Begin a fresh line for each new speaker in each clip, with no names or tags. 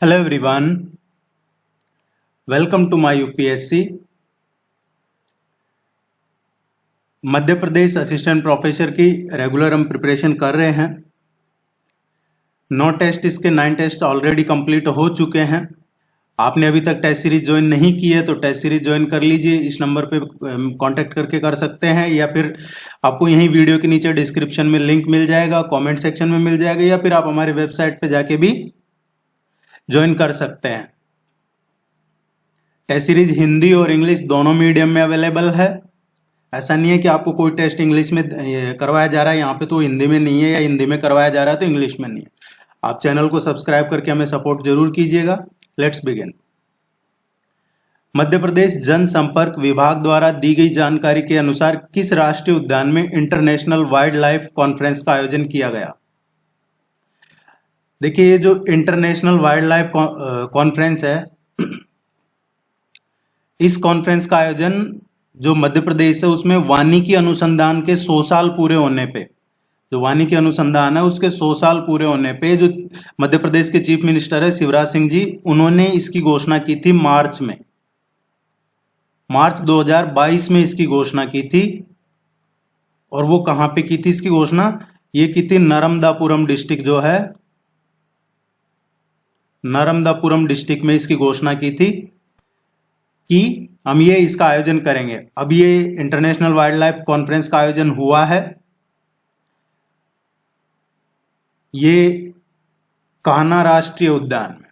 Hello everyone, welcome to my UPSC. Madhya Pradesh assistant professor की regular हम preparation कर रहे हैं। 9 टेस्ट इसके 9 टेस्ट ऑलरेडी कंप्लीट हो चुके हैं। आपने अभी तक टेस्ट सीरीज ज्वाइन नहीं की है तो टेस्ट सीरीज ज्वाइन कर लीजिए। इस नंबर पे कांटेक्ट करके कर सकते हैं या फिर आपको यहीं वीडियो के नीचे डिस्क्रिप्शन में लिंक मिल जाएगा, कमेंट सेक्शन में मिल जाएगा, या फिर आप हमारे वेबसाइट पे जाके भी ज्वाइन कर सकते हैं। टेस्ट सीरीज हिंदी और इंग्लिश दोनों मीडियम में अवेलेबल है। ऐसा नहीं है कि आपको कोई टेस्ट इंग्लिश में करवाया जा रहा है यहाँ पे तो हिंदी में नहीं है, या हिंदी में करवाया जा रहा है तो इंग्लिश में नहीं है। आप चैनल को सब्सक्राइब करके हमें सपोर्ट जरूर कीजिएगा। Let's begin. मध्य प्रदेश जनसंपर्क विभाग द्वारा दी गई जानकारी के अनुसार किस राष्ट्रीय उद्यान में इंटरनेशनल वाइल्ड लाइफ कॉन्फ्रेंस का आयोजन किया गया? देखिए, ये जो इंटरनेशनल वाइल्ड लाइफ कॉन्फ्रेंस है, इस कॉन्फ्रेंस का आयोजन जो मध्य प्रदेश है उसमें वानिकी अनुसंधान के 100 साल पूरे होने पे, जो वानिकी अनुसंधान है उसके 100 साल पूरे होने पे जो मध्य प्रदेश के चीफ मिनिस्टर है शिवराज सिंह जी, उन्होंने इसकी घोषणा की थी मार्च 2022 में इसकी घोषणा की थी। और वो कहां पे की थी इसकी घोषणा? ये की थी नर्मदापुरम डिस्ट्रिक्ट जो है, नर्मदापुरम डिस्ट्रिक्ट में इसकी घोषणा की थी कि हम ये इसका आयोजन करेंगे। अब ये इंटरनेशनल वाइल्ड लाइफ कॉन्फ्रेंस का आयोजन हुआ है। ये कान्हा राष्ट्रीय उद्यान में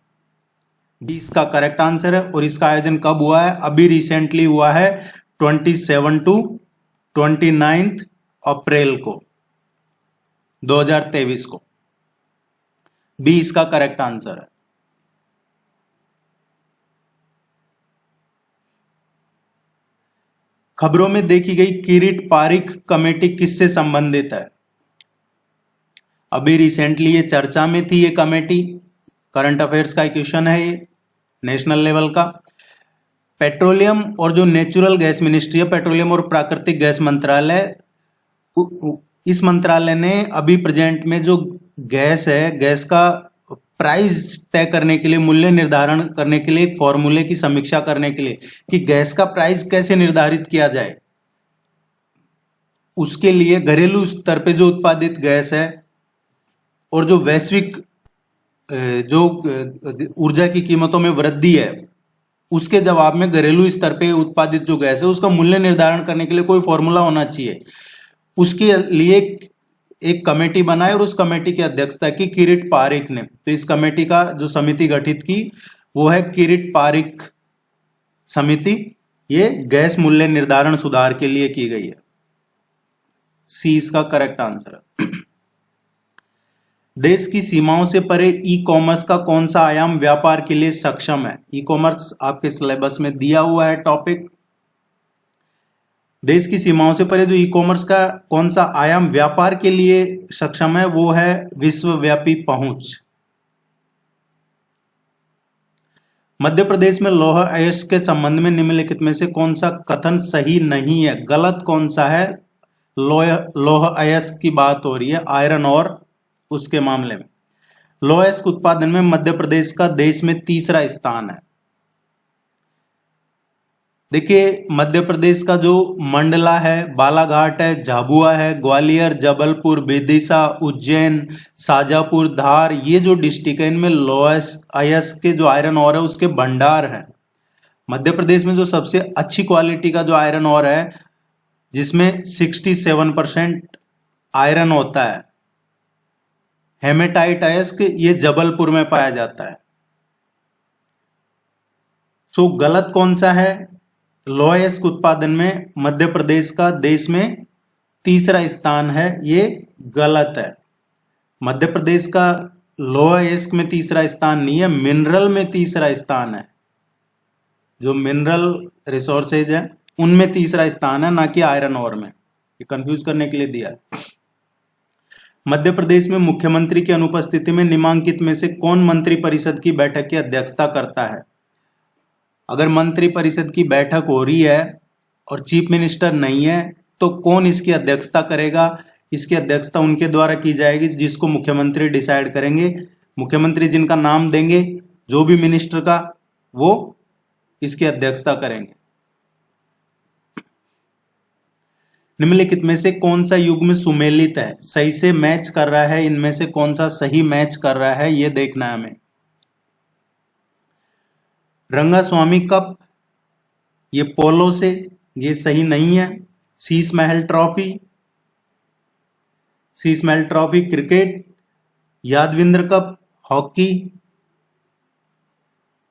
भी इसका करेक्ट आंसर है। और इसका आयोजन कब हुआ है? अभी रिसेंटली हुआ है, 27 to 29 अप्रैल को 2023 को। बी इसका करेक्ट आंसर है। खबरों में देखी गई किरीट पारिख कमेटी किससे संबंधित है? अभी रिसेंटली ये चर्चा में थी ये कमेटी। करंट अफेयर्स का क्वेश्चन है ये, नेशनल लेवल का। पेट्रोलियम और जो नेचुरल गैस मिनिस्ट्री है, पेट्रोलियम और प्राकृतिक गैस मंत्रालय, इस मंत्रालय ने अभी प्रेजेंट में जो गैस है, गैस का प्राइस तय करने के लिए, मूल्य निर्धारण करने के लिए, एक फॉर्मूले की समीक्षा करने के लिए कि गैस का प्राइस कैसे निर्धारित किया जाए, उसके लिए घरेलू स्तर पे जो उत्पादित गैस है और जो वैश्विक जो ऊर्जा की कीमतों में वृद्धि है, उसके जवाब में घरेलू स्तर पे उत्पादित जो गैस है उसका मूल्य निर्धारण करने के लिए कोई फॉर्मूला होना चाहिए। उसके लिए एक कमेटी बनाई और उस कमेटी की अध्यक्षता की किरीट पारिख ने। तो इस कमेटी का जो समिति गठित की वो है किरीट पारिख समिति। ये गैस मूल्य निर्धारण सुधार के लिए की गई है। सी इसका करेक्ट आंसर है। देश की सीमाओं से परे ई कॉमर्स का कौन सा आयाम व्यापार के लिए सक्षम है? ई कॉमर्स आपके सिलेबस में दिया हुआ है टॉपिक। देश की सीमाओं से परे जो ई कॉमर्स का कौन सा आयाम व्यापार के लिए सक्षम है वो है विश्वव्यापी पहुंच। मध्य प्रदेश में लौह अयस्क के संबंध में निम्नलिखित में से कौन सा कथन सही नहीं है? गलत कौन सा है? लौह अयस्क की बात हो रही है, आयरन और उसके मामले में। लौह अयस्क उत्पादन में मध्य प्रदेश का देश में 3रा स्थान है। देखिए, मध्य प्रदेश का जो मंडला है, बालाघाट है, झाबुआ है, ग्वालियर, जबलपुर, विदिशा, उज्जैन, शाजापुर, धार, ये जो डिस्ट्रिक्ट है इनमें लौह अयस्क के जो आयरन ओर है उसके भंडार है। मध्य प्रदेश में जो सबसे अच्छी क्वालिटी का जो आयरन ओर है जिसमें 67% आयरन होता है, हेमेटाइट अयस्क, ये जबलपुर में पाया जाता है। सो गलत कौन सा है? लौह अयस्क उत्पादन में मध्य प्रदेश का देश में 3रा स्थान है, ये गलत है। मध्य प्रदेश का लौह अयस्क में 3रा स्थान नहीं है, मिनरल में 3रा स्थान है। जो मिनरल रिसोर्सेज है उनमें 3रा स्थान है, ना कि आयरन ओर में। ये कंफ्यूज करने के लिए दिया है। मध्य प्रदेश में मुख्यमंत्री की अनुपस्थिति में निम्नलिखित में से कौन मंत्री परिषद की बैठक की अध्यक्षता करता है? अगर मंत्री परिषद की बैठक हो रही है और चीफ मिनिस्टर नहीं है तो कौन इसकी अध्यक्षता करेगा? इसकी अध्यक्षता उनके द्वारा की जाएगी जिसको मुख्यमंत्री डिसाइड करेंगे। मुख्यमंत्री जिनका नाम देंगे जो भी मिनिस्टर का, वो इसकी अध्यक्षता करेंगे। निम्नलिखित में से कौन सा युग्म सुमेलित है, सही से मैच कर रहा है, इनमें से कौन सा सही मैच कर रहा है ये देखना है हमें। रंगास्वामी कप, ये पोलो से, ये सही नहीं है। शीश Mahal trophy, Sheesh Mahal trophy cricket. Yadavindra cup hockey.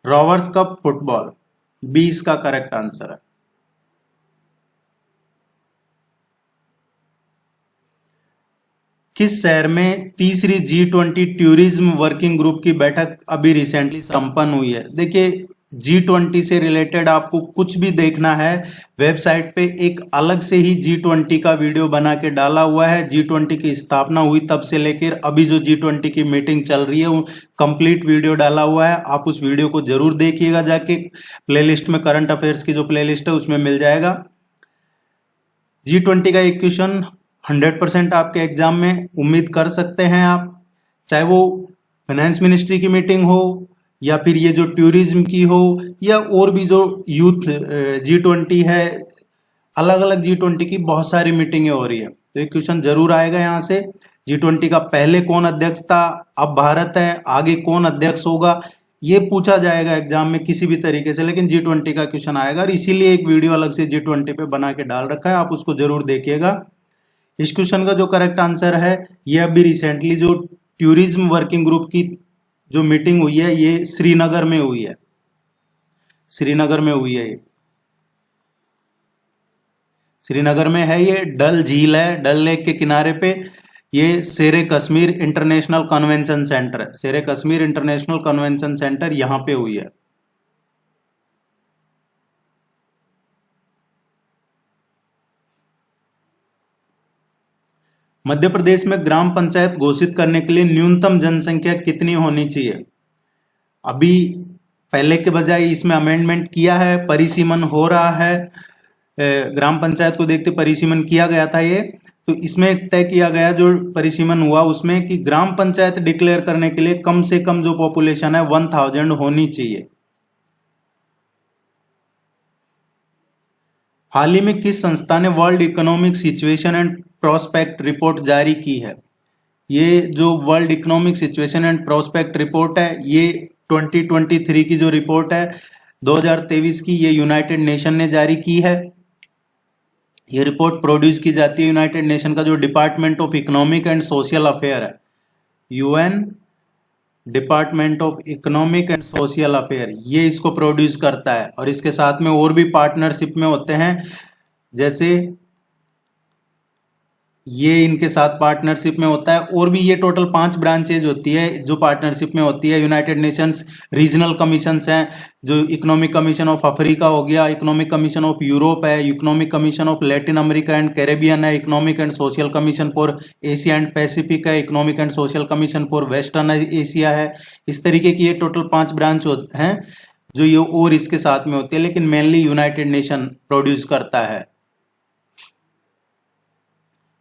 Rovers cup football. B इसका करेक्ट आंसर है। किस शहर में तीसरी G20 टूरिज्म वर्किंग ग्रुप की बैठक अभी रिसेंटली संपन्न हुई है? देखिए, G20 से रिलेटेड आपको कुछ भी देखना है, वेबसाइट पे एक अलग से ही G20 का वीडियो बना के डाला हुआ है। G20 की स्थापना हुई तब से लेकर अभी जो G20 की मीटिंग चल रही है, वो कंप्लीट वीडियो डाला हुआ है। आप उस वीडियो को जरूर देखिएगा, जाके प्लेलिस्ट में करंट अफेयर्स की जो प्लेलिस्ट है उसमें मिल जाएगा। G20 का एक क्वेश्चन 100% आपके एग्जाम में उम्मीद कर सकते हैं आप, चाहे वो फाइनेंस मिनिस्ट्री की मीटिंग हो या फिर ये जो टूरिज्म की हो या और भी जो यूथ G20 है, अलग अलग G20 की बहुत सारी मीटिंगें हो रही है, तो एक क्वेश्चन जरूर आएगा यहाँ से। G20 का पहले कौन अध्यक्ष था, अब भारत है, आगे कौन अध्यक्ष होगा, ये पूछा जाएगा एग्जाम में किसी भी तरीके से, लेकिन G20 का क्वेश्चन आएगा और इसीलिए एक वीडियो अलग से G20 पे बना के डाल रखा है, आप उसको जरूर देखिएगा। इस क्वेश्चन का जो करेक्ट आंसर है, ये अभी रिसेंटली जो टूरिज्म वर्किंग ग्रुप की जो मीटिंग हुई है, ये श्रीनगर में हुई है। श्रीनगर में हुई है, ये श्रीनगर में है। ये डल झील है, डल लेक के किनारे पे ये शेरे कश्मीर इंटरनेशनल कन्वेंशन सेंटर है। शेरे कश्मीर इंटरनेशनल कन्वेंशन सेंटर यहां पे हुई है। मध्य प्रदेश में ग्राम पंचायत घोषित करने के लिए न्यूनतम जनसंख्या कितनी होनी चाहिए? अभी पहले के बजाय इसमें अमेंडमेंट किया है, परिसीमन हो रहा है। ग्राम पंचायत को देखते परिसीमन किया गया था ये, तो इसमें तय किया गया जो परिसीमन हुआ उसमें कि ग्राम पंचायत डिक्लेयर करने के लिए कम से कम जो पॉपुलेशन है 1000 होनी चाहिए। हाल ही में किस संस्था ने world economic situation and prospect report जारी की है? ये जो world economic situation and prospect report है, ये 2023 की जो रिपोर्ट है 2023 की, ये यूनाइटेड नेशन ने जारी की है। ये रिपोर्ट प्रोड्यूस की जाती है यूनाइटेड नेशन का जो department of economic and social affair है, UN department of economic and social affair, ये इसको प्रोड्यूस करता है। और इसके साथ में और भी पार्टनरशिप में होते हैं, जैसे ये इनके साथ पार्टनरशिप में होता है। और भी ये टोटल 5 ब्रांचेज होती है जो पार्टनरशिप में होती है। यूनाइटेड नेशंस रीजनल कमीशंस हैं, जो इकोनॉमिक कमीशन ऑफ अफ्रीका हो गया, इकोनॉमिक कमीशन ऑफ यूरोप है, economic commission of Latin America and Caribbean है, economic and social commission for Asia and Pacific है, economic and social commission for western Asia है। इस तरीके की ये टोटल 5 ब्रांच हैं जो ये और इसके साथ में होती है, लेकिन मेनली यूनाइटेड नेशन प्रोड्यूस करता है।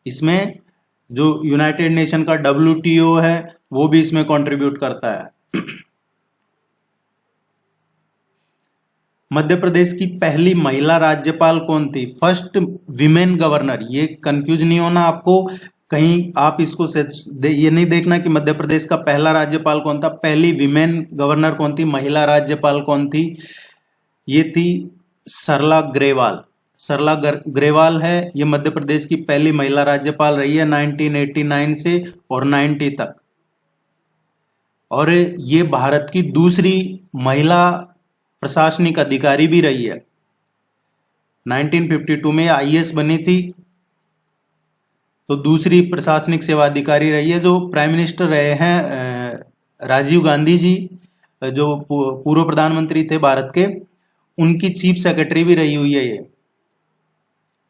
इसमें जो यूनाइटेड नेशन का WTO है वो भी इसमें कंट्रीब्यूट करता है। मध्य प्रदेश की पहली महिला राज्यपाल कौन थी? फर्स्ट विमेन गवर्नर, ये कंफ्यूज नहीं होना आपको कहीं, आप इसको ये नहीं देखना कि मध्य प्रदेश का पहला राज्यपाल कौन था। पहली विमेन गवर्नर कौन थी, महिला राज्यपाल कौन थी? ये थी सरला ग्रेवाल। सरला ग्रेवाल है, ये मध्य प्रदेश की पहली महिला राज्यपाल रही है 1989 से और 90 तक। और ये भारत की दूसरी महिला प्रशासनिक अधिकारी भी रही है। 1952 में IAS बनी थी, तो दूसरी प्रशासनिक सेवा अधिकारी रही है। जो प्राइम मिनिस्टर रहे हैं राजीव गांधी जी, जो पूर्व प्रधानमंत्री थे भारत के, उनकी चीफ सेक्रेटरी भी रही हुई है ये,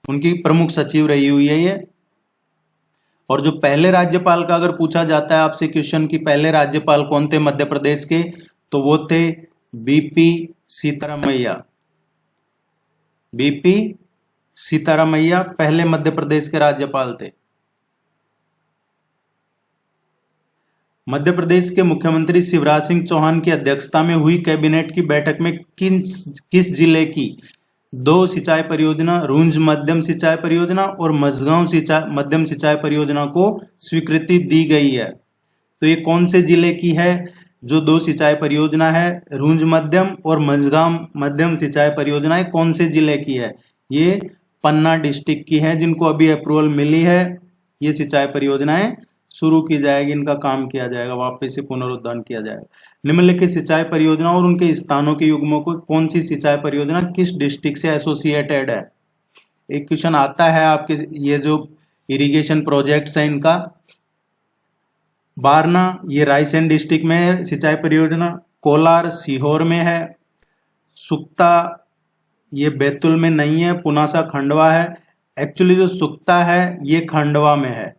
उनकी प्रमुख सचिव रही हुई है ये। और जो पहले राज्यपाल का अगर पूछा जाता है आपसे क्वेश्चन कि पहले राज्यपाल कौन थे मध्य प्रदेश के, तो वो थे BP सीतारामैया। BP सीतारामैया पहले मध्य प्रदेश के राज्यपाल थे। मध्य प्रदेश के मुख्यमंत्री शिवराज सिंह चौहान की अध्यक्षता में हुई कैबिनेट की बैठक में किस जिले की 2 सिंचाई परियोजना, रूंज मध्यम सिंचाई परियोजना और मझगांव मध्यम सिंचाई परियोजना को स्वीकृति दी गई है? तो ये कौन से जिले की है जो 2 सिंचाई परियोजना है? रूंज मध्यम और मझगांव मध्यम सिंचाई परियोजना कौन से जिले की है? ये पन्ना डिस्ट्रिक्ट की है, जिनको अभी अप्रूवल मिली है। ये सिंचाई परियोजनाएं शुरू की जाएगी, इनका काम किया जाएगा, वापस से पुनरुद्धार किया जाएगा। निम्नलिखित सिंचाई परियोजना और उनके स्थानों के युग्मों को कौन सी सिंचाई परियोजना किस डिस्ट्रिक्ट से एसोसिएटेड है? एक क्वेश्चन आता है आपके, ये जो इरिगेशन प्रोजेक्ट्स है इनका। बारना ये रायसेन डिस्ट्रिक्ट में है सिंचाई परियोजना, कोलार सीहोर में है, सुक्ता ये बैतूल में नहीं है, पुनासा खंडवा है। एक्चुअली जो सुक्ता है ये खंडवा में है।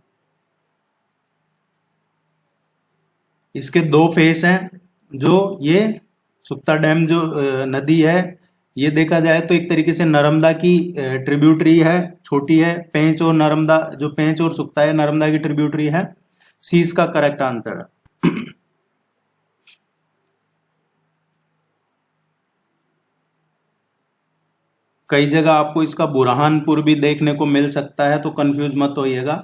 इसके 2 फेस हैं। जो ये सुक्ता डैम जो नदी है, ये देखा जाए तो एक तरीके से नर्मदा की ट्रिब्यूटरी है, छोटी है। पेंच और नर्मदा, जो पेंच और सुक्ता है नर्मदा की ट्रिब्यूटरी है। सी इसका करेक्ट आंसर है। कई जगह आपको इसका बुरहानपुर भी देखने को मिल सकता है, तो कंफ्यूज मत होइएगा।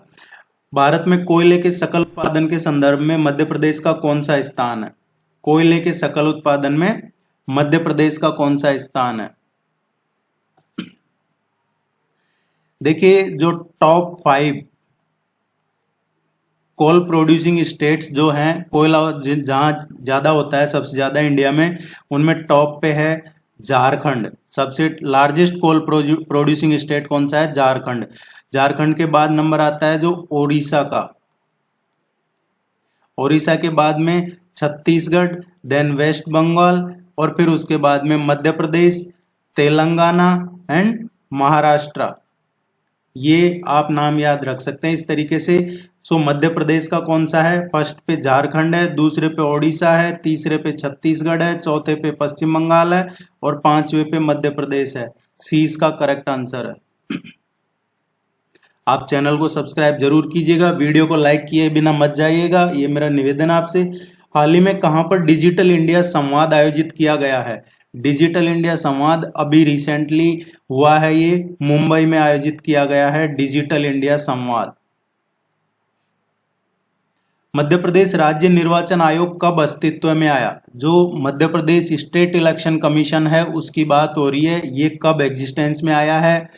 भारत में कोयले के सकल उत्पादन के संदर्भ में मध्य प्रदेश का कौन सा स्थान है? कोयले के सकल उत्पादन में मध्य प्रदेश का कौन सा स्थान है? देखिए, जो टॉप 5 कोल प्रोड्यूसिंग स्टेट्स जो हैं, कोयला जहां ज्यादा होता है सबसे ज्यादा इंडिया में, उनमें टॉप पे है झारखंड। सबसे लार्जेस्ट कोल प्रोड्यूसिंग स्टेट कौन सा है? झारखंड। झारखंड के बाद नंबर आता है जो ओडिशा का। ओडिशा के बाद में छत्तीसगढ़, देन वेस्ट बंगाल, और फिर उसके बाद में मध्य प्रदेश, तेलंगाना एंड महाराष्ट्र। ये आप नाम याद रख सकते हैं इस तरीके से। सो मध्य प्रदेश का कौन सा है? फर्स्ट पे झारखंड है, दूसरे पे ओडिशा है, तीसरे पे छत्तीसगढ़ है, चौथे पे पश्चिम बंगाल है और 5वें पे मध्य प्रदेश है। सी इसका करेक्ट आंसर है। आप चैनल को सब्सक्राइब जरूर कीजिएगा, वीडियो को लाइक किए बिना मत जाइएगा, ये मेरा निवेदन आपसे। हाल ही में कहां पर डिजिटल इंडिया संवाद आयोजित किया गया है? डिजिटल इंडिया संवाद अभी रिसेंटली हुआ है, ये मुंबई में आयोजित किया गया है डिजिटल इंडिया संवाद। मध्य प्रदेश राज्य निर्वाचन आयोग कब अस्तित्व में आया? जो Madhya Pradesh state election commission है उसकी बात हो रही है, ये कब एग्जिस्टेंस में आया है?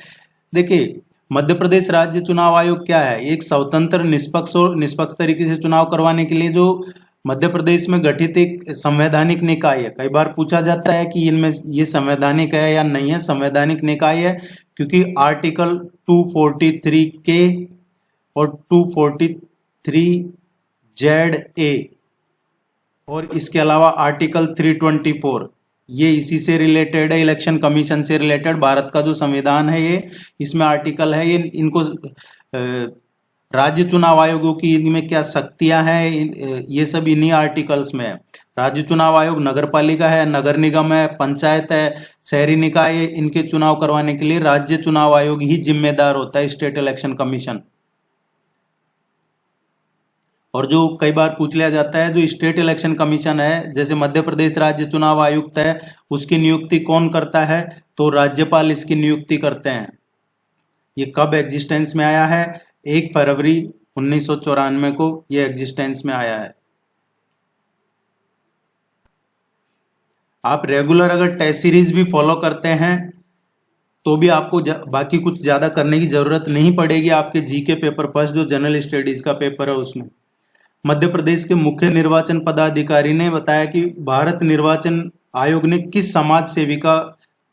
देखिए, मध्य प्रदेश राज्य चुनाव आयोग क्या है? एक स्वतंत्र निष्पक्ष तरीके से चुनाव करवाने के लिए जो मध्य प्रदेश में गठित एक संवैधानिक निकाय है। कई बार पूछा जाता है कि इनमें ये संवैधानिक है या नहीं है। संवैधानिक निकाय है क्योंकि आर्टिकल 243 के और 243 ZA और इसके अलावा आर्टिकल 324 ये इसी से रिलेटेड है, इलेक्शन कमीशन से रिलेटेड। भारत का जो संविधान है ये, इसमें आर्टिकल है, ये इनको राज्य चुनाव आयोगों की इनमें क्या शक्तियां हैं, ये सब इन्हीं आर्टिकल्स में है। राज्य चुनाव आयोग नगर पालिका है, नगर निगम है, पंचायत है, शहरी निकाय है, इनके चुनाव करवाने के लिए राज्य चुनाव आयोग ही जिम्मेदार होता है, स्टेट इलेक्शन कमीशन। और जो कई बार पूछ लिया जाता है, जो स्टेट इलेक्शन कमीशन है, जैसे मध्य प्रदेश राज्य चुनाव आयुक्त है, उसकी नियुक्ति कौन करता है? तो राज्यपाल इसकी नियुक्ति करते हैं। ये कब एग्जिस्टेंस में आया है? 1 फरवरी 1994 को ये एग्जिस्टेंस में आया है। आप रेगुलर अगर टेस्ट सीरीज भी फॉलो करते हैं तो भी आपको बाकी कुछ ज्यादा करने की जरूरत नहीं पड़ेगी। आपके जीके पेपर फर्स्ट जो जनरल स्टडीज का पेपर है उसमें मध्य प्रदेश के मुख्य निर्वाचन पदाधिकारी ने बताया कि भारत निर्वाचन आयोग ने किस समाज सेविका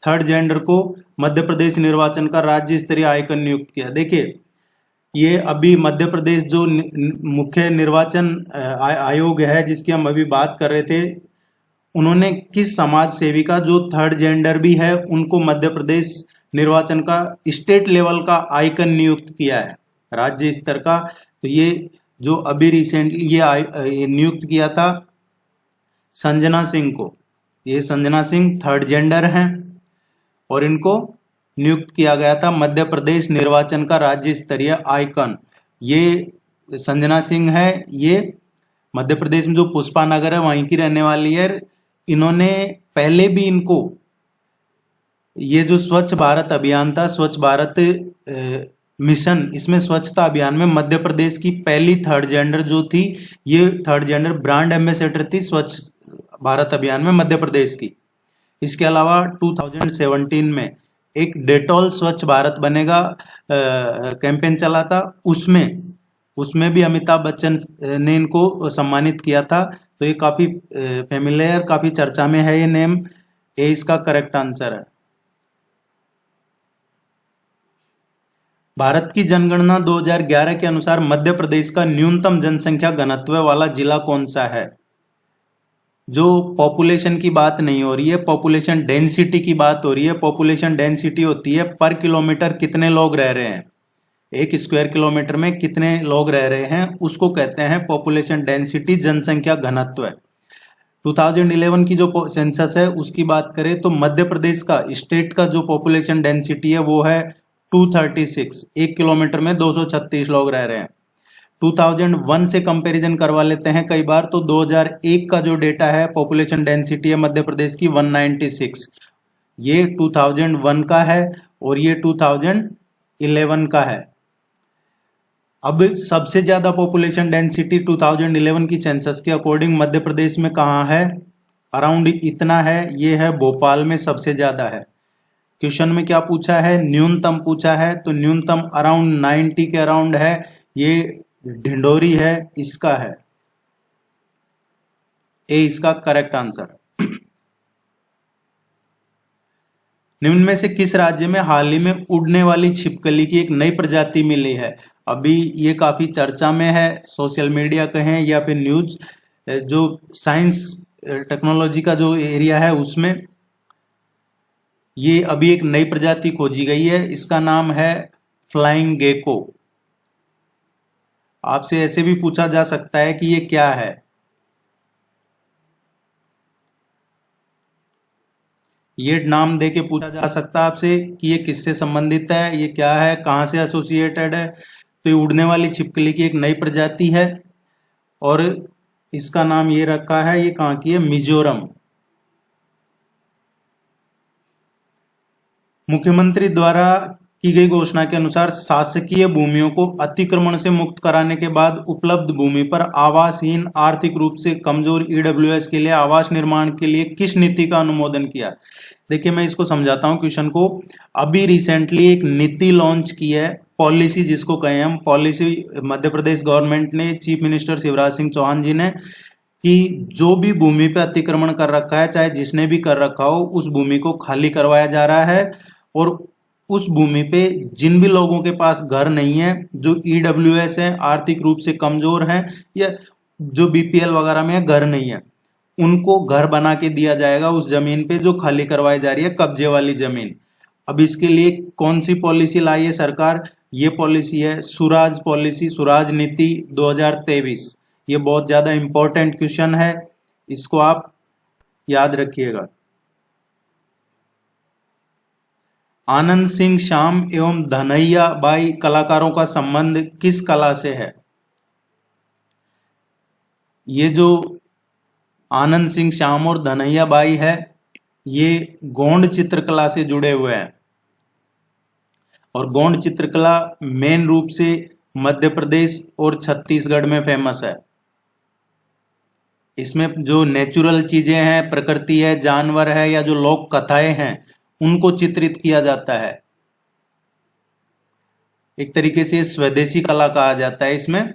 थर्ड जेंडर को मध्य प्रदेश निर्वाचन का राज्य स्तरीय आइकन नियुक्त किया। देखिए, ये अभी मध्य प्रदेश जो मुख्य निर्वाचन आयोग है जिसकी हम अभी बात कर रहे थे, उन्होंने किस समाज सेविका जो थर्ड जेंडर भी है उनको मध्य प्रदेश निर्वाचन का स्टेट लेवल का आइकन नियुक्त किया है, राज्य स्तर का। तो ये जो अभी रिसेंटली ये नियुक्त किया था संजना सिंह को। ये संजना सिंह थर्ड जेंडर हैं और इनको नियुक्त किया गया था मध्य प्रदेश निर्वाचन का राज्य स्तरीय आइकन। ये संजना सिंह है, ये मध्य प्रदेश में जो पुष्पा नगर है वहीं की रहने वाली है। इन्होंने पहले भी इनको ये जो स्वच्छ भारत अभियान था, स्वच्छ भारत मिशन, इसमें स्वच्छता अभियान में मध्य प्रदेश की पहली थर्ड जेंडर जो थी, ये थर्ड जेंडर ब्रांड एम्बेसडर थी स्वच्छ भारत अभियान में मध्य प्रदेश की। इसके अलावा 2017 में एक डेटॉल स्वच्छ भारत बनेगा कैंपेन चला था, उसमें भी अमिताभ बच्चन ने इनको सम्मानित किया था। तो ये काफी फेमिलियर, काफी चर्चा में है ये नेम। ए इसका करेक्ट आंसर है। भारत की जनगणना 2011 के अनुसार मध्य प्रदेश का न्यूनतम जनसंख्या घनत्व वाला जिला कौन सा है? जो पॉपुलेशन की बात नहीं हो रही है, पॉपुलेशन डेंसिटी की बात हो रही है। पॉपुलेशन डेंसिटी होती है पर किलोमीटर कितने लोग रह रहे हैं, एक स्क्वायर किलोमीटर में कितने लोग रह रहे हैं, उसको कहते हैं पॉपुलेशन डेंसिटी, जनसंख्या घनत्व। 2011 की जो सेंसस है उसकी बात करें तो मध्य प्रदेश का स्टेट का जो पॉपुलेशन डेंसिटी है वो है 236, एक किलोमीटर में 236 लोग रह रहे हैं। 2001 से कंपैरिजन करवा लेते हैं कई बार, तो 2001 का जो डेटा है पॉपुलेशन डेंसिटी है मध्य प्रदेश की 196, ये 2001 का है और ये 2011 का है। अब सबसे ज्यादा पॉपुलेशन डेंसिटी 2011 की सेंसस के अकॉर्डिंग मध्य प्रदेश में कहाँ है? अराउंड इतना है, ये है भोपाल में सबसे ज्यादा है। क्वेश्चन में क्या पूछा है? न्यूनतम पूछा है, तो न्यूनतम अराउंड 90 के अराउंड है, ये ढिंडोरी है, इसका है ए इसका करेक्ट आंसर। निम्न में से किस राज्य में हाल ही में उड़ने वाली छिपकली की एक नई प्रजाति मिली है? अभी ये काफी चर्चा में है, सोशल मीडिया कहें या फिर न्यूज, जो साइंस टेक्नोलॉजी का जो एरिया है उसमें ये अभी एक नई प्रजाति खोजी गई है, इसका नाम है फ्लाइंग गेको। आपसे ऐसे भी पूछा जा सकता है कि ये क्या है। ये नाम दे के पूछा जा सकता है आपसे कि ये किससे संबंधित है, ये क्या है, कहां से एसोसिएटेड है। तो ये उड़ने वाली छिपकली की एक नई प्रजाति है और इसका नाम ये रखा है, ये कहां की है? मिजोरम। मुख्यमंत्री द्वारा की गई घोषणा के अनुसार शासकीय भूमियों को अतिक्रमण से मुक्त कराने के बाद उपलब्ध भूमि पर आवासहीन, आर्थिक रूप से कमजोर ईडब्ल्यूएस के लिए आवास निर्माण के लिए किस नीति का अनुमोदन किया? देखिए मैं इसको समझाता हूं क्वेश्चन को। अभी रिसेंटली एक नीति लॉन्च की है, पॉलिसी जिसको कहें हम, पॉलिसी मध्य प्रदेश गवर्नमेंट ने, चीफ मिनिस्टर शिवराज सिंह चौहान जी ने, कि जो भी भूमि पे अतिक्रमण कर रखा है, चाहे जिसने भी कर रखा हो, उस भूमि को खाली करवाया जा रहा है और उस भूमि पे जिन भी लोगों के पास घर नहीं है, जो ईडब्ल्यूएस है, आर्थिक रूप से कमजोर हैं या जो बीपीएल वगैरह में घर नहीं है, उनको घर बना के दिया जाएगा उस जमीन पे जो खाली करवाई जा रही है, कब्जे वाली जमीन। अब इसके लिए कौन सी पॉलिसी लाई है सरकार? ये पॉलिसी है सुराज पॉलिसी, सुराज नीति 2023। ये बहुत ज्यादा इंपॉर्टेंट क्वेश्चन है, इसको आप याद रखिएगा। आनंद सिंह श्याम एवं धनैया बाई कलाकारों का संबंध किस कला से है? ये जो आनंद सिंह श्याम और धनैया बाई है, ये गोंड चित्रकला से जुड़े हुए हैं और गोंड चित्रकला मेन रूप से मध्य प्रदेश और छत्तीसगढ़ में फेमस है। इसमें जो नेचुरल चीजें हैं, प्रकृति है, जानवर है या जो लोक कथाएं हैं, उनको चित्रित किया जाता है। एक तरीके से स्वदेशी कला कहा जाता है इसमें।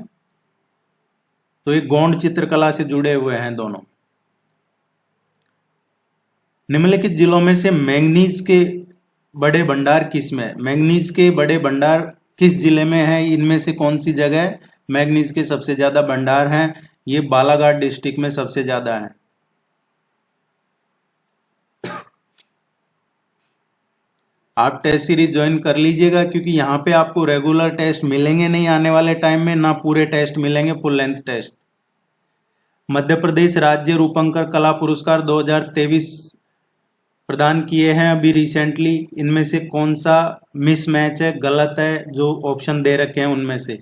तो ये गोंड चित्रकला से जुड़े हुए हैं दोनों। निम्नलिखित जिलों में से मैंगनीज के बड़े भंडार किसमें? मैंगनीज के बड़े भंडार किस जिले में है? इनमें से कौन सी जगह मैंगनीज के सबसे ज्यादा भंडार हैं? ये बालाघाट डिस्ट्रिक्ट में सबसे ज्यादा है। आप टेस्ट सीरीज ज्वाइन कर लीजिएगा क्योंकि यहाँ पे आपको रेगुलर टेस्ट मिलेंगे नहीं आने वाले टाइम में, ना पूरे टेस्ट मिलेंगे full length test. Madhya Pradesh राज्य रूपंकर कला पुरस्कार 2023 प्रदान किए हैं अभी रिसेंटली। इनमें से कौन सा मिसमैच है, गलत है, जो ऑप्शन दे रखे हैं उनमें से?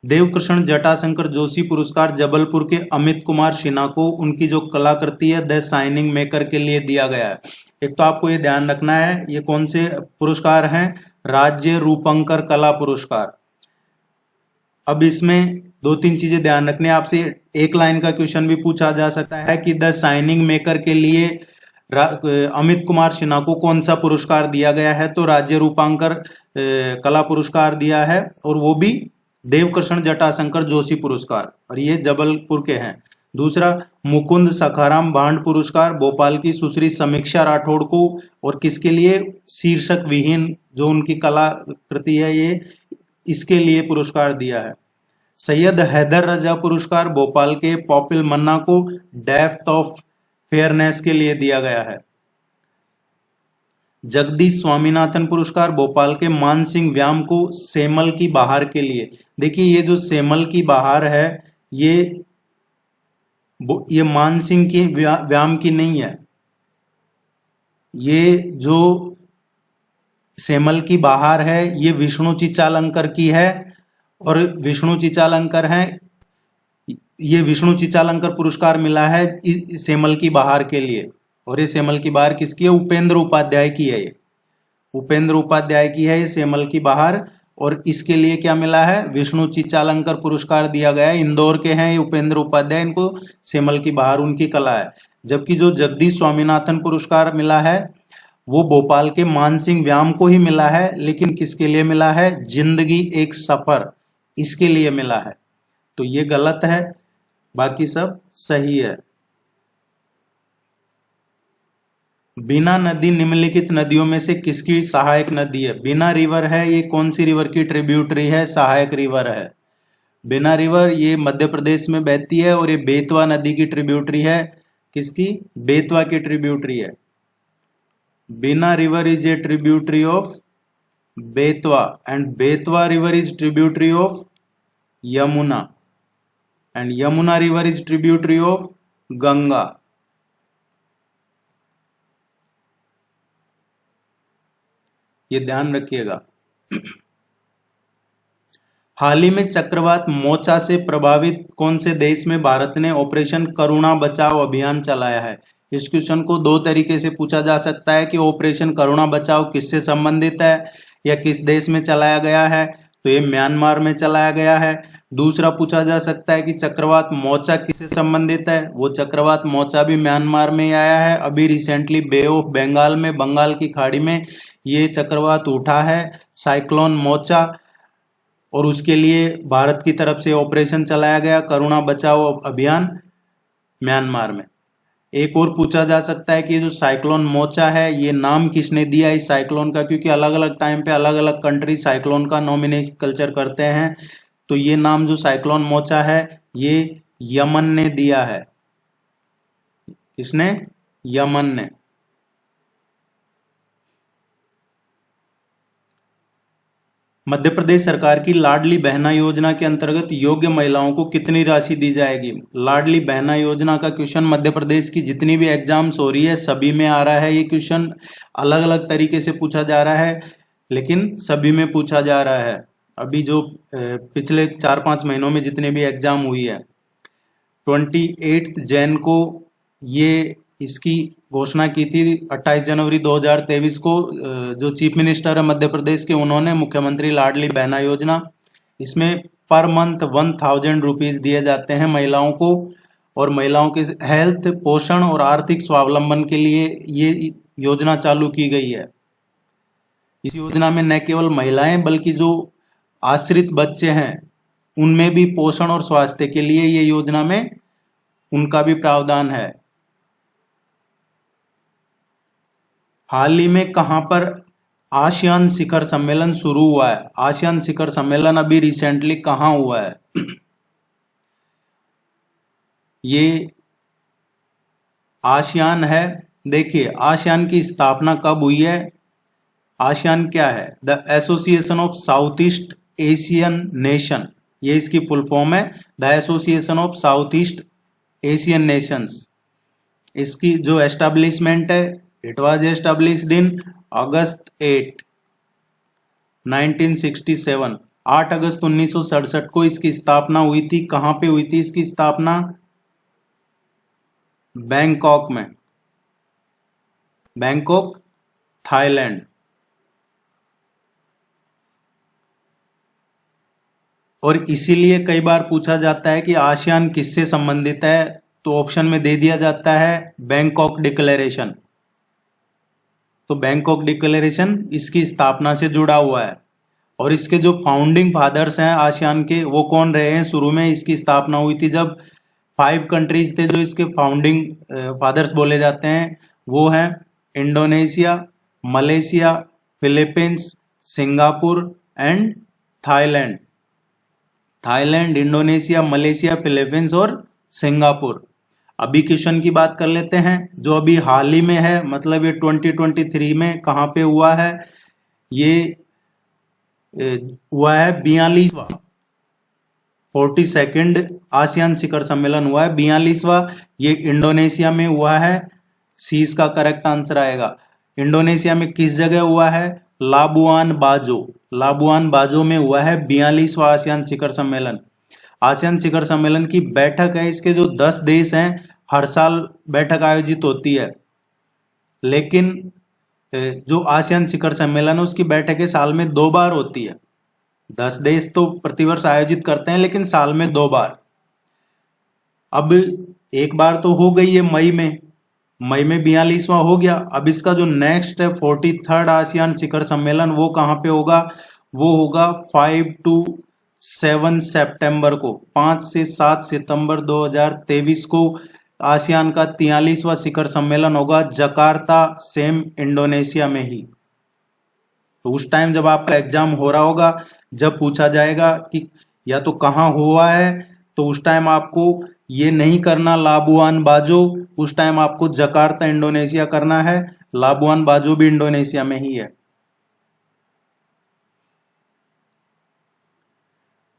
देवकृष्ण जटाशंकर जोशी पुरस्कार जबलपुर के अमित कुमार सिन्हा को उनकी जो कलाकृति है द शाइनिंग मेकर के लिए दिया गया है। एक तो आपको ये ध्यान रखना है ये कौन से पुरस्कार हैं, राज्य रूपंकर कला पुरस्कार। अब इसमें दो तीन चीजें ध्यान रखनी है, आपसे एक लाइन का क्वेश्चन भी पूछा जा सकता है कि द शाइनिंग मेकर के लिए अमित कुमार सिन्हा को कौन सा पुरस्कार दिया गया है, तो राज्य रूपांकर कला पुरस्कार दिया है और वो भी देवकृष्ण जटाशंकर जोशी पुरस्कार, और ये जबलपुर के हैं। दूसरा मुकुंद सखाराम भांड पुरस्कार भोपाल की सुश्री समीक्षा राठौड़ को, और किसके लिए, शीर्षक विहीन जो उनकी कलाकृति है ये इसके लिए पुरस्कार दिया है। सैयद हैदर रजा पुरस्कार भोपाल के पॉपिल मन्ना को डेप्थ ऑफ फेयरनेस के लिए दिया गया है। जगदीश स्वामीनाथन पुरस्कार भोपाल के मान सिंह व्याम को सेमल की बहार के लिए। देखिए ये जो सेमल की बहार है ये मान सिंह की व्याम की नहीं है, ये जो सेमल की बहार है ये विष्णु चिचालंकर की है, और विष्णु चिचालंकर है, ये विष्णु चिचालंकर पुरस्कार मिला है सेमल की बहार के लिए। और ये सेमल की बहार किसकी है, उपेंद्र उपाध्याय की है, ये उपेंद्र उपाध्याय की है ये सेमल की बहार, और इसके लिए क्या मिला है, विष्णु चिचालंकर पुरस्कार दिया गया है। इंदौर के हैं ये उपेंद्र उपाध्याय, इनको सेमल की बहार उनकी कला है। जबकि जो जगदीश स्वामीनाथन पुरस्कार मिला है वो भोपाल के मान सिंह व्याम को ही मिला है, लेकिन किसके लिए मिला है, जिंदगी एक सफर, इसके लिए मिला है। तो ये गलत है, बाकी सब सही है। बीना नदी निम्नलिखित नदियों में से किसकी सहायक नदी है। बीना रिवर है ये कौन सी रिवर की ट्रिब्यूटरी है, सहायक रिवर है। बीना रिवर ये मध्य प्रदेश में बहती है और ये बेतवा नदी की ट्रिब्यूटरी है, किसकी, बेतवा की ट्रिब्यूटरी है। Bina river is a tributary of Betwa and Betwa river is tributary of Yamuna and Yamuna river is tributary of Ganga. ये ध्यान रखिएगा। हाल ही में चक्रवात मोचा से प्रभावित कौन से देश में भारत ने ऑपरेशन करुणा बचाओ अभियान चलाया है। इस क्वेश्चन को दो तरीके से पूछा जा सकता है कि ऑपरेशन करुणा बचाओ किससे संबंधित है या किस देश में चलाया गया है, तो ये म्यांमार में चलाया गया है। दूसरा पूछा जा सकता है कि चक्रवात मोचा किससे संबंधित है, वो चक्रवात मोचा भी म्यांमार में आया है। अभी रिसेंटली बे ऑफ बंगाल में, बंगाल की खाड़ी में ये चक्रवात उठा है साइक्लोन मोचा, और उसके लिए भारत की तरफ से ऑपरेशन चलाया गया करुणा बचाओ अभियान म्यांमार में। एक और पूछा जा सकता है कि ये जो साइक्लोन मोचा है ये नाम किसने दिया इस साइक्लोन का, क्योंकि अलग अलग टाइम पे अलग अलग कंट्री साइक्लोन का नॉमिनेचर करते हैं। तो ये नाम जो साइक्लोन मोचा है ये यमन ने दिया है। किसने, यमन ने। मध्य प्रदेश सरकार की लाडली बहना योजना के अंतर्गत योग्य महिलाओं को कितनी राशि दी जाएगी। लाडली बहना योजना का क्वेश्चन मध्य प्रदेश की जितनी भी एग्जाम्स हो रही है सभी में आ रहा है। ये क्वेश्चन अलग अलग तरीके से पूछा जा रहा है लेकिन सभी में पूछा जा रहा है। अभी जो पिछले 4-5 महीनों में जितने भी एग्जाम हुई है, 28 जैन को ये इसकी घोषणा की थी। 28 जनवरी 2023 को जो चीफ मिनिस्टर है मध्य प्रदेश के, उन्होंने मुख्यमंत्री लाडली बहना योजना, इसमें पर मंथ 1000 रुपीज दिए जाते हैं महिलाओं को, और महिलाओं के हेल्थ, पोषण और आर्थिक स्वावलंबन के लिए ये योजना चालू की गई है। इस योजना में न केवल महिलाएं बल्कि जो आश्रित बच्चे हैं उनमें भी पोषण और स्वास्थ्य के लिए ये योजना में उनका भी प्रावधान है। हाल ही में कहां पर आसियान शिखर सम्मेलन शुरू हुआ है। आसियान शिखर सम्मेलन अभी रिसेंटली कहां हुआ है ये आसियान है। देखिए आसियान की स्थापना कब हुई है। आसियान क्या है, the association of south east Asian nation, ये इसकी फुल फॉर्म है, the association of south east Asian Nations. इसकी जो एस्टेब्लिशमेंट है, इट वाज एस्टेब्लिश्ड इन अगस्त 8, 1967। 8 अगस्त 1967 को इसकी स्थापना हुई थी। कहां पे हुई थी इसकी स्थापना? बैंकॉक में, बैंकॉक, थाईलैंड। और इसीलिए कई बार पूछा जाता है कि आसियान किससे संबंधित है, तो ऑप्शन में दे दिया जाता है बैंकॉक डिक्लेरेशन। तो बैंकॉक डिक्लेरेशन इसकी स्थापना से जुड़ा हुआ है। और इसके जो फाउंडिंग फादर्स हैं आसियान के, वो कौन रहे हैं? शुरू में इसकी स्थापना हुई थी जब 5 कंट्रीज थे जो इसके फाउंडिंग फादर्स बोले जाते हैं, वो हैं Indonesia, Malaysia, Philippines, Singapore and Thailand. Thailand, Indonesia, Malaysia, Philippines और सिंगापुर। अभी क्वेश्चन की बात कर लेते हैं जो अभी हाल ही में है, मतलब ये 2023 में कहां पे हुआ है? ये हुआ है 42वां 42nd आसियान शिखर सम्मेलन हुआ है 42वां। ये इंडोनेशिया में हुआ है। सी इसका करेक्ट आंसर आएगा। इंडोनेशिया में किस जगह हुआ है? लाबुआन बाजो। लाबुआन बाजो में हुआ है 42वां आसियान शिखर सम्मेलन। आसियान शिखर सम्मेलन की बैठक है, इसके जो 10 देश हैं, हर साल बैठक आयोजित होती है। लेकिन जो आसियान शिखर सम्मेलन है उसकी बैठकें साल में 2 बार होती है। 10 देश तो प्रतिवर्ष आयोजित करते हैं, लेकिन साल में 2 बार। अब एक बार तो हो गई है मई में 42वां हो गया। अब इसका जो नेक्स्ट है 43rd आसियान शिखर सम्मेलन, वो कहां पे होगा? वो होगा 5 to 7 सितंबर को, 5 से 7 सितंबर 2023 को आसियान का 43वां शिखर सम्मेलन होगा जकार्ता, सेम इंडोनेशिया में ही। तो उस टाइम जब आपका एग्जाम हो रहा होगा, जब पूछा जाएगा कि या तो कहाँ हुआ है, तो उस टाइम आपको ये नहीं करना लाबुआन बाजो, उस टाइम आपको जकार्ता इंडोनेशिया करना है। लाबुआन बाजो भी इंडोनेशिया में ही है।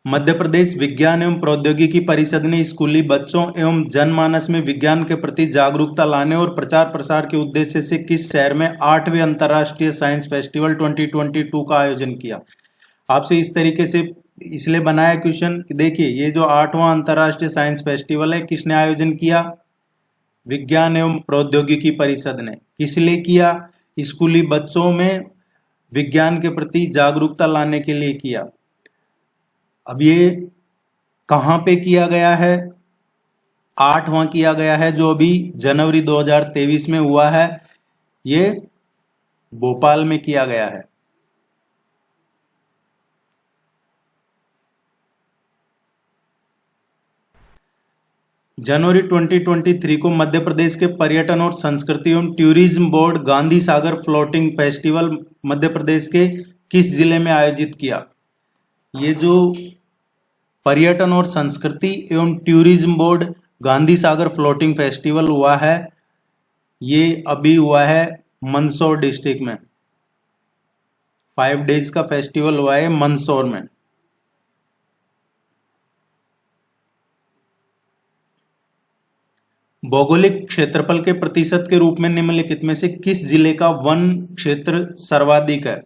मध्य प्रदेश विज्ञान एवं प्रौद्योगिकी परिषद ने स्कूली बच्चों एवं जनमानस में विज्ञान के प्रति जागरूकता लाने और प्रचार प्रसार के उद्देश्य से किस शहर में 8वें अंतर्राष्ट्रीय साइंस फेस्टिवल 2022 का आयोजन किया? आपसे इस तरीके से इसलिए बनाया क्वेश्चन कि देखिए, ये जो 8वां अंतर्राष्ट्रीय साइंस फेस्टिवल है, किसने आयोजन किया? विज्ञान एवं प्रौद्योगिकी परिषद ने। किस लिए किया? स्कूली बच्चों में विज्ञान के प्रति जागरूकता लाने के लिए किया। अब ये कहां पे किया गया है? 8वां किया गया है, जो अभी जनवरी 2023 में हुआ है। ये भोपाल में किया गया है। जनवरी 2023 को मध्य प्रदेश के पर्यटन और संस्कृति एवं tourism board Gandhi Sagar floating festival Madhya Pradesh के किस जिले में आयोजित किया? ये जो पर्यटन और संस्कृति एवं tourism board Gandhi Sagar floating festival हुआ है, ये अभी हुआ है मंदसौर डिस्ट्रिक्ट में। 5 डेज का फेस्टिवल हुआ है मंदसौर में। भौगोलिक क्षेत्रफल के प्रतिशत के रूप में निम्नलिखित में से किस जिले का वन क्षेत्र सर्वाधिक है?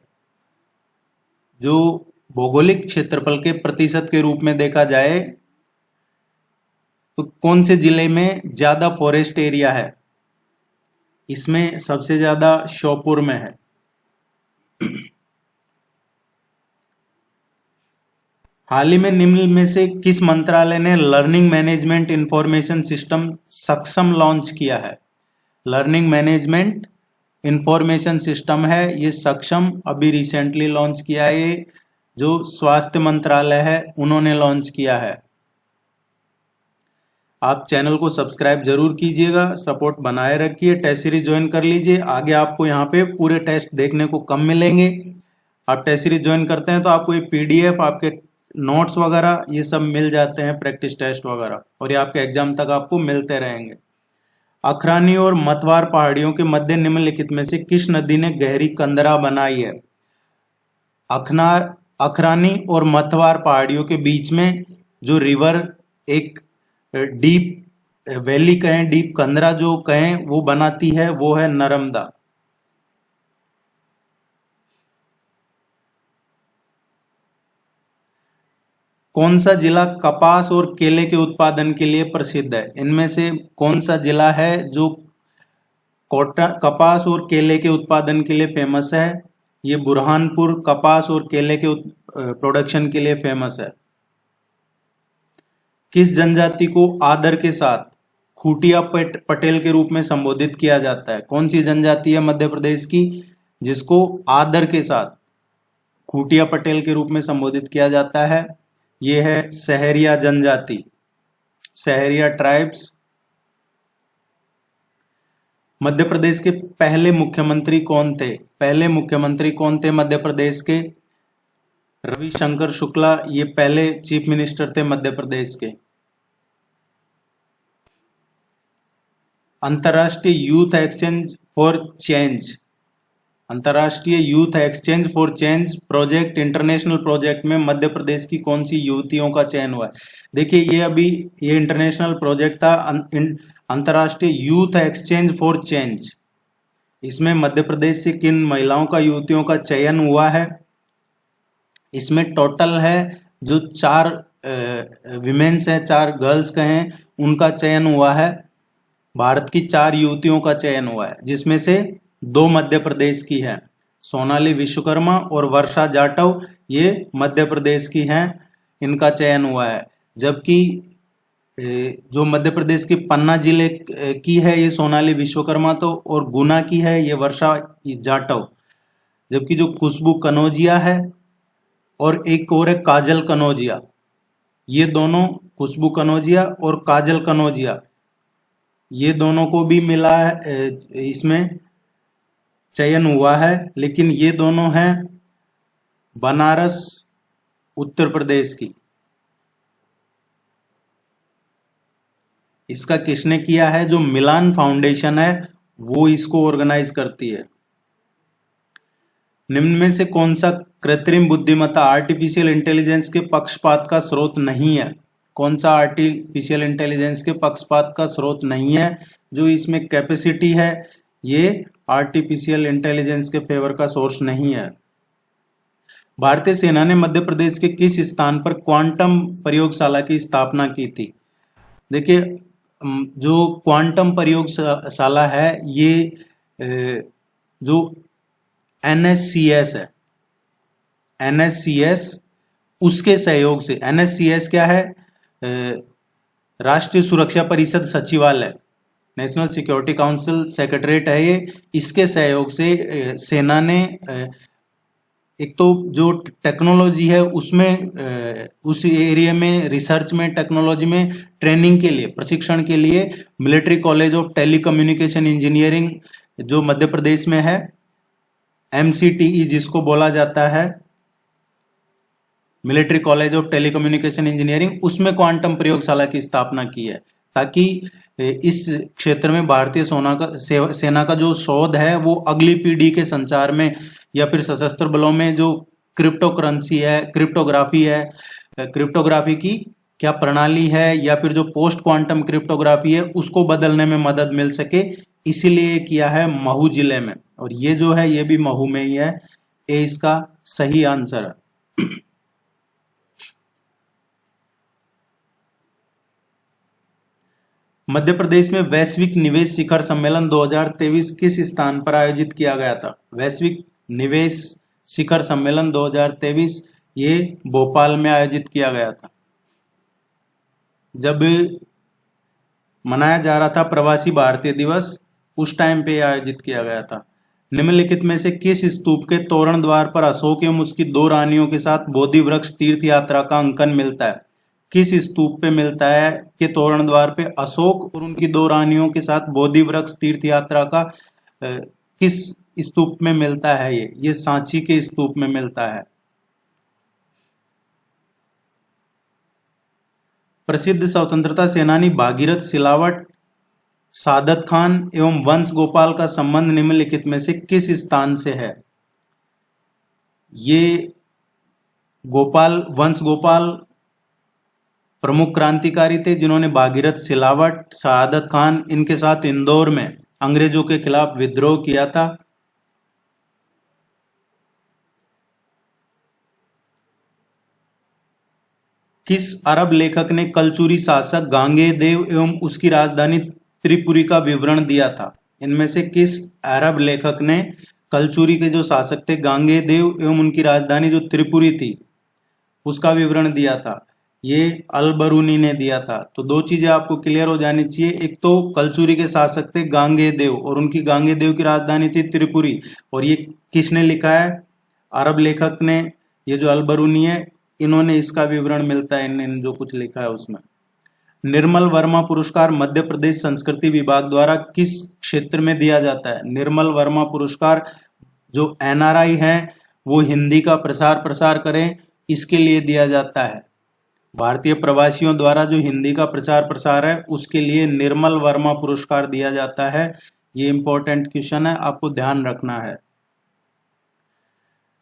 जो भौगोलिक क्षेत्रफल के प्रतिशत के रूप में देखा जाए तो कौन से जिले में ज्यादा फॉरेस्ट एरिया है? इसमें सबसे ज्यादा श्योपुर में है। हाल ही में निम्न में से किस मंत्रालय ने लर्निंग मैनेजमेंट इंफॉर्मेशन सिस्टम सक्षम लॉन्च किया है? लर्निंग मैनेजमेंट इंफॉर्मेशन सिस्टम है ये सक्षम, अभी रिसेंटली लॉन्च किया है। ये जो स्वास्थ्य मंत्रालय है उन्होंने लॉन्च किया है। आप चैनल को सब्सक्राइब जरूर कीजिएगा, सपोर्ट बनाए रखिए, टेस्ट सीरीज ज्वाइन कर लीजिए। आगे आपको यहाँ पे पूरे टेस्ट देखने को कम मिलेंगे। आप टेस्ट सीरीज ज्वाइन करते हैं तो आपको ये PDF, आपके नोट्स वगैरह ये सब मिल जाते हैं, प्रैक्टिस टेस्ट वगैरह, और ये आपके एग्जाम तक आपको मिलते रहेंगे। अखरानी और मतवार पहाड़ियों के मध्य निम्नलिखित में से किस नदी ने गहरी कंदरा बनाई है? अखरानी और मतवार पहाड़ियों के बीच में जो रिवर एक डीप वैली कहें, डीप कंदरा जो कहें, वो बनाती है, वो है नर्मदा। कौन सा जिला कपास और केले के उत्पादन के लिए प्रसिद्ध है? इनमें से कौन सा जिला है जो कपास और केले के उत्पादन के लिए फेमस है? ये बुरहानपुर कपास और केले के प्रोडक्शन के लिए फेमस है। किस जनजाति को आदर के साथ खूटिया पटेल के रूप में संबोधित किया जाता है? कौन सी जनजाति है मध्य प्रदेश की जिसको आदर के साथ खूटिया पटेल के रूप में संबोधित किया जाता है? ये है सहरिया जनजाति, सहरिया ट्राइब्स। मध्य प्रदेश के पहले मुख्यमंत्री कौन थे? पहले मुख्यमंत्री कौन थे मध्य प्रदेश के? रविशंकर शुक्ला, ये पहले चीफ मिनिस्टर थे मध्य प्रदेश के। अंतर्राष्ट्रीय यूथ एक्सचेंज फॉर चेंज, अंतर्राष्ट्रीय youth exchange for change project, international project में मध्य प्रदेश की कौन सी युवतियों का चयन हुआ है? देखिए ये इंटरनेशनल प्रोजेक्ट था अंतर्राष्ट्रीय यूथ एक्सचेंज फॉर चेंज। इसमें मध्य प्रदेश से किन महिलाओं का, युवतियों का चयन हुआ है? इसमें टोटल है जो 4 विमेन्स हैं, 4 गर्ल्स का हैं, उनका चयन हुआ है। भारत की 4 युवतियों का चयन हुआ है, जिसमें से 2 मध्य प्रदेश की हैं, सोनाली विश्वकर्मा और वर्षा जाटव, ये मध्य प्रदेश की हैं, इनका चयन हुआ है। जबकि जो मध्य प्रदेश के पन्ना जिले की है ये सोनाली विश्वकर्मा, तो और गुना की है ये वर्षा जाटव। जबकि जो खुशबू कनौजिया है और एक और है काजल कनौजिया, ये दोनों, खुशबू कनौजिया और काजल कनौजिया, ये दोनों को भी मिला है, इसमें चयन हुआ है। लेकिन ये दोनों हैं बनारस उत्तर प्रदेश की। इसका किसने किया है? जो मिलान फाउंडेशन है वो इसको ऑर्गेनाइज करती है। निम्न में से कौन सा कृत्रिम बुद्धिमत्ता, आर्टिफिशियल इंटेलिजेंस के पक्षपात का स्रोत नहीं है? कौन सा आर्टिफिशियल इंटेलिजेंस के पक्षपात का स्रोत नहीं है? जो इसमें कैपेसिटी है ये आर्टिफिशियल इंटेलिजेंस के फेवर का सोर्स नहीं है। भारतीय सेना ने मध्य प्रदेश के किस स्थान पर क्वांटम प्रयोगशाला की स्थापना की थी? देखिए जो क्वांटम प्रयोगशाला है ये जो NSCS है, NSCS उसके सहयोग से, NSCS क्या है? राष्ट्रीय सुरक्षा परिषद सचिवालय, नेशनल सिक्योरिटी काउंसिल सेक्रेटरीट है ये, इसके सहयोग से सेना ने एक तो जो टेक्नोलॉजी है उसमें, उस एरिया में रिसर्च में, टेक्नोलॉजी में ट्रेनिंग के लिए, प्रशिक्षण के लिए military college of telecommunication engineering जो मध्य प्रदेश में है, MCTE जिसको बोला जाता है, military college of telecommunication engineering, उसमें क्वांटम प्रयोगशाला की स्थापना की है, ताकि इस क्षेत्र में भारतीय सेना का जो शोध है वो अगली पीढ़ी के संचार में या फिर सशस्त्र बलों में जो क्रिप्टो करेंसी है, क्रिप्टोग्राफी है, क्रिप्टोग्राफी की क्या प्रणाली है, या फिर जो पोस्ट क्वांटम क्रिप्टोग्राफी है उसको बदलने में मदद मिल सके, इसीलिए किया है महू जिले में। और ये जो है ये भी महू में ही है, ये इसका सही आंसर है। मध्य प्रदेश में वैश्विक निवेश शिखर सम्मेलन 2023 किस स्थान पर आयोजित किया गया था? वैश्विक निवेश शिखर सम्मेलन 2023 ये भोपाल में आयोजित किया गया था। जब मनाया जा रहा था प्रवासी भारतीय दिवस, उस टाइम पे आयोजित किया गया था। निम्नलिखित में से किस स्तूप के तोरण द्वार पर अशोक एवं उसकी 2 रानियों के साथ बोधि वृक्ष तीर्थ यात्रा का अंकन मिलता है? किस स्तूप पे मिलता है कि तोरण द्वार पे अशोक और उनकी 2 रानियों के साथ बोधि वृक्ष तीर्थ यात्रा का किस स्तूप में मिलता है? ये सांची के स्तूप में मिलता है। प्रसिद्ध स्वतंत्रता सेनानी भागीरथ सिलावट, सादत खान एवं वंश गोपाल का संबंध निम्नलिखित में से किस स्थान से है? ये वंश गोपाल प्रमुख क्रांतिकारी थे जिन्होंने भागीरथ सिलावट, सादत खान, इनके साथ इंदौर में अंग्रेजों के खिलाफ विद्रोह किया था। किस अरब लेखक ने कलचुरी शासक गांगेयदेव एवं उसकी राजधानी त्रिपुरी का विवरण दिया था? इनमें से किस अरब लेखक ने कलचुरी के जो शासक थे गांगेयदेव एवं उनकी राजधानी जो त्रिपुरी थी उसका विवरण दिया था? ये अल-बरूनी ने दिया था। तो दो चीजें आपको क्लियर हो जानी चाहिए, एक तो कलचुरी के शासक थे गांगेयदेव और उनकी गांगेयदेव की राजधानी थी त्रिपुरी, और ये किसने लिखा है? अरब लेखक ने। ये जो अल-बरूनी है इन्होंने इसका विवरण मिलता है इन जो कुछ लिखा है उसमें। निर्मल वर्मा पुरस्कार मध्य प्रदेश संस्कृति विभाग द्वारा किस क्षेत्र में दिया जाता है? निर्मल वर्मा पुरस्कार जो एनआरआई हैं वो हिंदी का प्रसार प्रसार करें इसके लिए दिया जाता है। भारतीय प्रवासियों द्वारा जो हिंदी का प्रचार प्रसार है उसके लिए निर्मल वर्मा पुरस्कार दिया जाता है। ये इंपॉर्टेंट क्वेश्चन है, आपको ध्यान रखना है।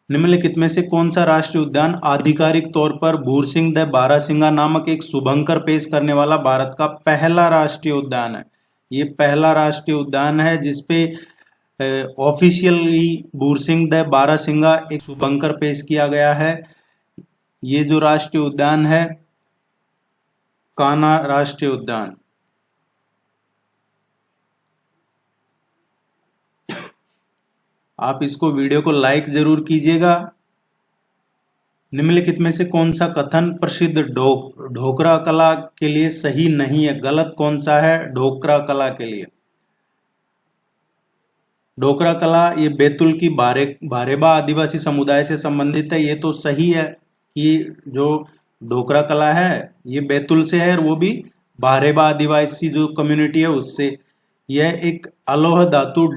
निम्नलिखित में से कौन सा राष्ट्रीय उद्यान आधिकारिक तौर पर भूरसिंह द बारहसिंगा नामक एक शुभंकर पेश करने वाला भारत का पहला राष्ट्रीय उद्यान है? ये पहला राष्ट्रीय उद्यान है जिसपे ऑफिशियली भूरसिंह द बारहसिंगा एक शुभंकर पेश किया गया है। ये जो राष्ट्रीय उद्यान है कान्हा राष्ट्रीय उद्यान। आप इसको वीडियो को लाइक जरूर कीजिएगा। निम्नलिखित में से कौन सा कथन प्रसिद्ध ढोकरा कला के लिए सही नहीं है? गलत कौन सा है ढोकरा कला के लिए? ढोकरा कला ये बैतूल की भारेबा आदिवासी समुदाय से संबंधित है। ये तो सही है कि जो ढोकरा कला है ये बैतूल से है और वो भी भारेबा आदिवासी जो कम्युनिटी है उससे। यह एक अलोह धातु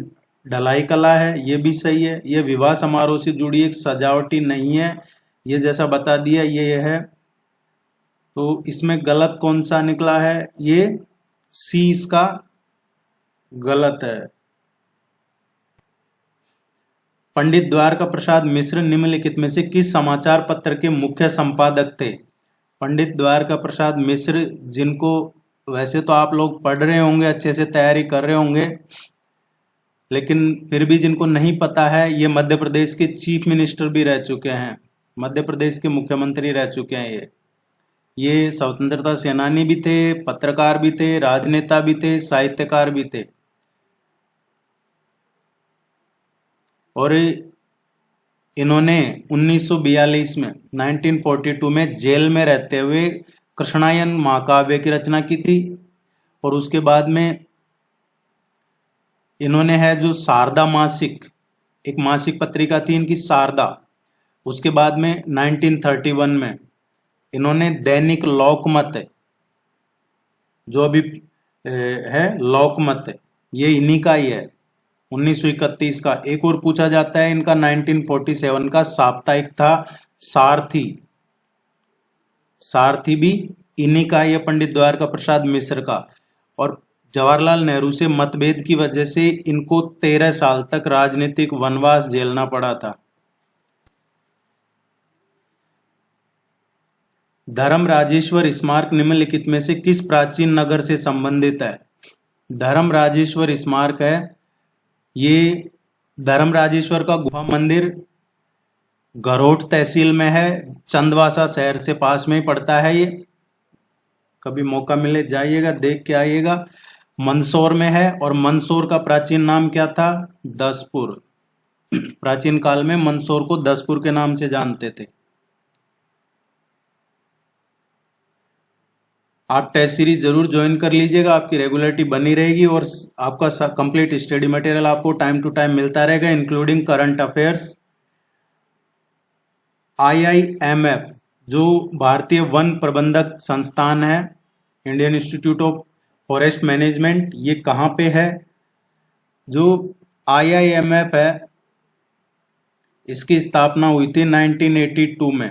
ढलाई कला है, ये भी सही है। ये विवाह समारोह से जुड़ी एक सजावटी नहीं है, ये जैसा बता दिया ये है। तो इसमें गलत कौन सा निकला है? ये सी इसका गलत है। पंडित द्वारका प्रसाद मिश्र निम्नलिखित में से किस समाचार पत्र के मुख्य संपादक थे? पंडित द्वारका प्रसाद मिश्र, जिनको वैसे तो आप लोग पढ़ रहे होंगे, अच्छे से तैयारी कर रहे होंगे, लेकिन फिर भी जिनको नहीं पता है, ये मध्य प्रदेश के चीफ मिनिस्टर भी रह चुके हैं, मध्य प्रदेश के मुख्यमंत्री रह चुके हैं। ये स्वतंत्रता सेनानी भी थे, पत्रकार भी थे, राजनेता भी थे, साहित्यकार भी थे। और इन्होंने 1942 में 1942 में जेल में रहते हुए कृष्णायन महाकाव्य की रचना की थी। और उसके बाद में इन्होंने है जो शारदा मासिक, एक मासिक पत्रिका थी इनकी शारदा। उसके बाद में 1931 में इन्होंने दैनिक लोकमत, जो अभी है लोकमत, ये इन्हीं का ही है 1931 का। एक और पूछा जाता है इनका 1947 का साप्ताहिक था सारथी, सारथी भी इन्हीं का है, पंडित द्वारका प्रसाद मिश्र का। और जवाहरलाल नेहरू से मतभेद की वजह से इनको 13 साल तक राजनीतिक वनवास झेलना पड़ा था। धर्म राजेश्वर स्मारक निम्नलिखित में से किस प्राचीन नगर से संबंधित है? धर्म राजेश्वर स्मारक है, ये धर्म राजेश्वर का गुफा मंदिर गरोठ तहसील में है, चंदवासा शहर से पास में ही पड़ता है। ये कभी मौका मिले जाइएगा, देख के आइएगा। मंदसौर में है और मंदसौर का प्राचीन नाम क्या था? दसपुर। प्राचीन काल में मंदसौर को दसपुर के नाम से जानते थे। आप टेस्ट सीरीज जरूर ज्वाइन कर लीजिएगा, आपकी रेगुलरिटी बनी रहेगी और आपका कंप्लीट स्टडी मटेरियल आपको टाइम टू टाइम मिलता रहेगा, इंक्लूडिंग करंट अफेयर्स। IIMF जो भारतीय वन प्रबंधक संस्थान है, Indian institute of forest management, ये कहाँ पे है? जो IIMF है इसकी स्थापना हुई थी 1982 में।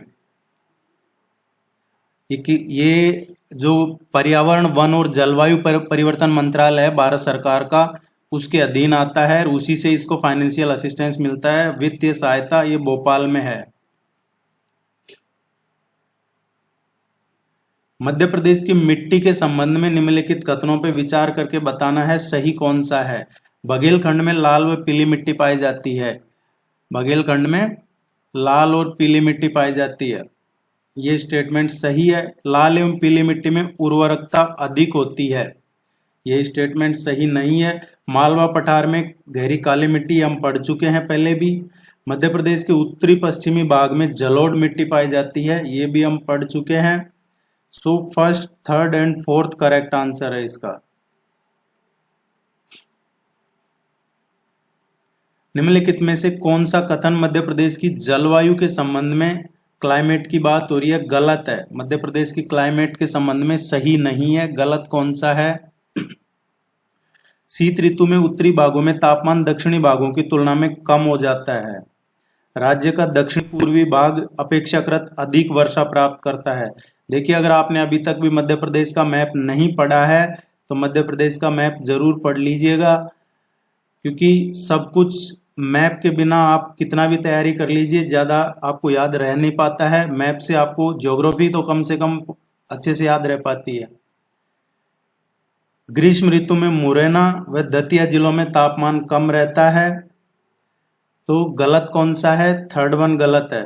ये जो पर्यावरण वन और जलवायु परिवर्तन मंत्रालय है भारत सरकार का, उसके अधीन आता है और उसी से इसको फाइनेंशियल असिस्टेंस मिलता है, वित्तीय सहायता। ये भोपाल में है। मध्य प्रदेश की मिट्टी के संबंध में निम्नलिखित कथनों पर विचार करके बताना है सही कौन सा है। बघेलखंड में लाल व पीली मिट्टी पाई जाती है, बघेलखंड में लाल और पीली मिट्टी पाई जाती है। ये स्टेटमेंट सही है। लाल एवं पीली मिट्टी में उर्वरकता अधिक होती है, ये स्टेटमेंट सही नहीं है। मालवा पठार में गहरी काली मिट्टी हम पढ़ चुके हैं पहले भी। मध्य प्रदेश के उत्तरी पश्चिमी भाग में जलोढ़ मिट्टी पाई जाती है, ये भी हम पढ़ चुके हैं। So first, third and fourth correct answer है इसका। निम्नलिखित में से कौन सा कथन मध्य प्रदेश की जलवायु के संबंध में, क्लाइमेट की बात हो रही है, गलत है? मध्य प्रदेश की क्लाइमेट के संबंध में सही नहीं है, गलत कौन सा है? शीत ऋतु में उत्तरी भागों में तापमान दक्षिणी भागों की तुलना में कम हो जाता है। राज्य का दक्षिण पूर्वी भाग अपेक्षाकृत अधिक वर्षा प्राप्त करता है। देखिए, अगर आपने अभी तक भी मध्य प्रदेश का मैप नहीं पढ़ा है तो मध्य प्रदेश का मैप जरूर पढ़ लीजिएगा, क्योंकि सब कुछ मैप के बिना आप कितना भी तैयारी कर लीजिए, ज्यादा आपको याद रह नहीं पाता है। मैप से आपको ज्योग्राफी तो कम से कम अच्छे से याद रह पाती है। ग्रीष्म ऋतु में मुरैना व दतिया जिलों में तापमान कम रहता है, तो गलत कौन सा है? थर्ड वन गलत है।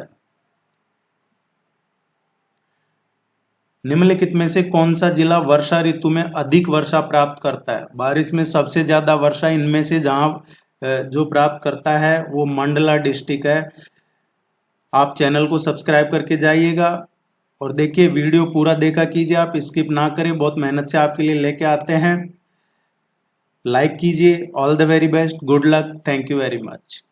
निम्नलिखित में से कौन सा जिला वर्षा ऋतु में अधिक वर्षा प्राप्त करता है? बारिश में सबसे ज्यादा वर्षा इनमें से जहां जो प्राप्त करता है वो मंडला डिस्ट्रिक्ट है। आप चैनल को सब्सक्राइब करके जाइएगा और देखिए, वीडियो पूरा देखा कीजिए, आप स्किप ना करें, बहुत मेहनत से आपके लिए लेके आते हैं। लाइक कीजिए। All the very best, good luck, thank you very much.